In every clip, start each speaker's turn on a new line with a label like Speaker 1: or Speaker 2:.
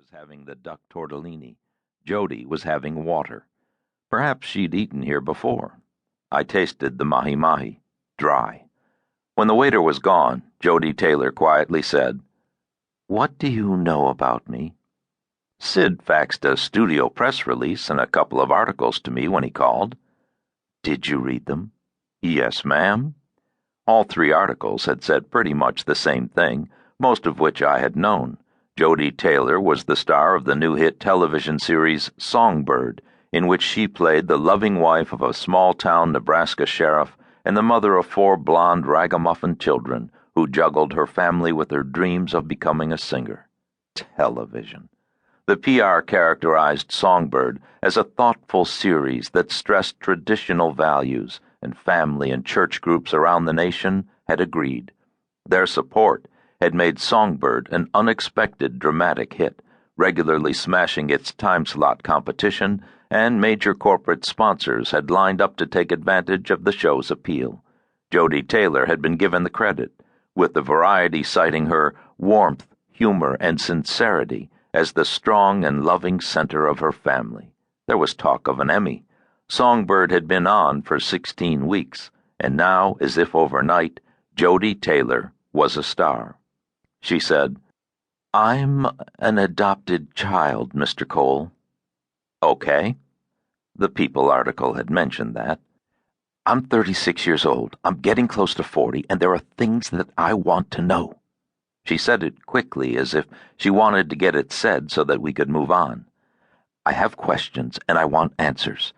Speaker 1: was having the duck tortellini. Jodie was having water. Perhaps she'd eaten here before. I tasted the mahi-mahi, dry. When the waiter was gone, Jodie Taylor quietly said, "What do you know about me?" Sid faxed a studio press release and a couple of articles to me when he called. "Did you read them?" "Yes, ma'am." All three articles had said pretty much the same thing, most of which I had known. Jodie Taylor was the star of the new hit television series Songbird, in which she played the loving wife of a small-town Nebraska sheriff and the mother of 4 blonde ragamuffin children who juggled her family with her dreams of becoming a singer. Television. The PR characterized Songbird as a thoughtful series that stressed traditional values, and family and church groups around the nation had agreed. Their support had made Songbird an unexpected dramatic hit, regularly smashing its time-slot competition, and major corporate sponsors had lined up to take advantage of the show's appeal. Jodie Taylor had been given the credit, with the Variety citing her warmth, humor, and sincerity as the strong and loving center of her family. There was talk of an Emmy. Songbird had been on for 16 weeks, and now, as if overnight, Jodie Taylor was a star. She said, "I'm an adopted child, Mr. Cole." "Okay." The People article had mentioned that. "I'm 36 years old. I'm getting close to 40, and there are things that I want to know." She said it quickly, as if she wanted to get it said so that we could move on. "I have questions, and I want answers.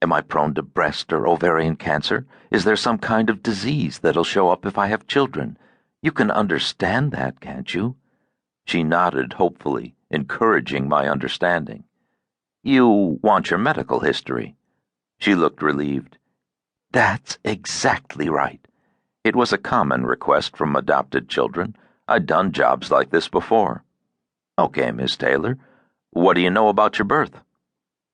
Speaker 1: Am I prone to breast or ovarian cancer? Is there some kind of disease that'll show up if I have children? You can understand that, can't you?" She nodded hopefully, encouraging my understanding. "You want your medical history?" She looked relieved. "That's exactly right." It was a common request from adopted children. I'd done jobs like this before. "Okay, Miss Taylor. What do you know about your birth?"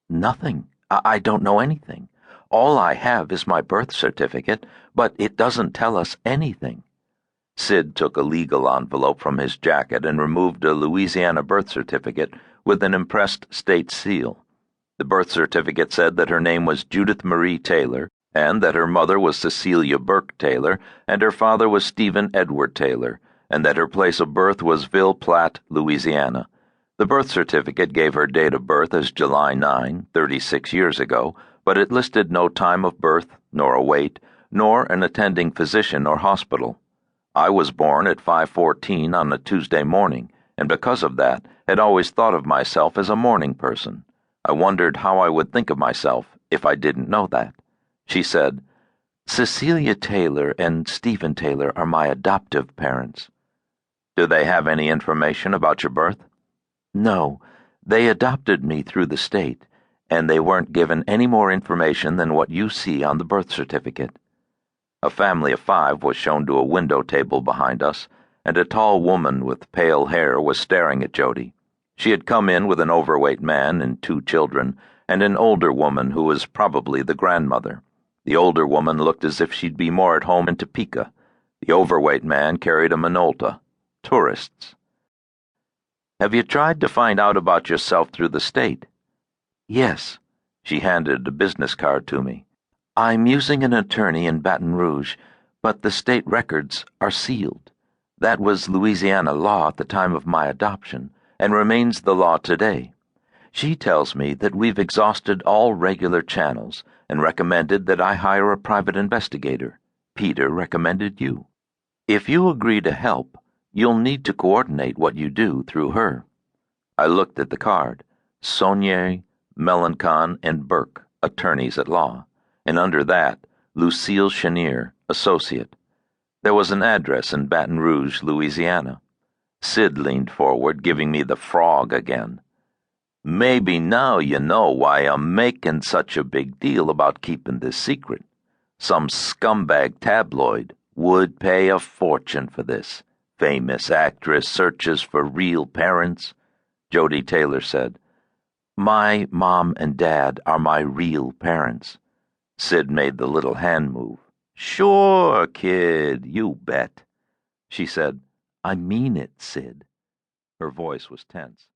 Speaker 1: "Nothing. I don't know anything. All I have is my birth certificate, but it doesn't tell us anything." Sid took a legal envelope from his jacket and removed a Louisiana birth certificate with an impressed state seal. The birth certificate said that her name was Judith Marie Taylor, and that her mother was Cecilia Burke Taylor, and her father was Stephen Edward Taylor, and that her place of birth was Ville Platte, Louisiana. The birth certificate gave her date of birth as July 9, 36 years ago, but it listed no time of birth, nor a weight, nor an attending physician or hospital. I was born at 5:14 on a Tuesday morning, and because of that, had always thought of myself as a morning person. I wondered how I would think of myself if I didn't know that. She said, "Cecilia Taylor and Stephen Taylor are my adoptive parents." "Do they have any information about your birth?" "No, they adopted me through the state, and they weren't given any more information than what you see on the birth certificate." A family of 5 was shown to a window table behind us, and a tall woman with pale hair was staring at Jodie. She had come in with an overweight man and 2 children, and an older woman who was probably the grandmother. The older woman looked as if she'd be more at home in Topeka. The overweight man carried a Minolta. Tourists. "Have you tried to find out about yourself through the state?" "Yes." She handed a business card to me. "I'm using an attorney in Baton Rouge, but the state records are sealed. That was Louisiana law at the time of my adoption, and remains the law today. She tells me that we've exhausted all regular channels and recommended that I hire a private investigator. Peter recommended you. If you agree to help, you'll need to coordinate what you do through her." I looked at the card. Saunier, Melancon, and Burke, attorneys at law, and under that, Lucille Chenier, associate. There was an address in Baton Rouge, Louisiana. Sid leaned forward, giving me the frog again. "Maybe now you know why I'm making such a big deal about keeping this secret. Some scumbag tabloid would pay a fortune for this. Famous actress searches for real parents," Jodie Taylor said. "My mom and dad are my real parents." Sid made the little hand move. "Sure, kid, you bet." She said, "I mean it, Sid." Her voice was tense.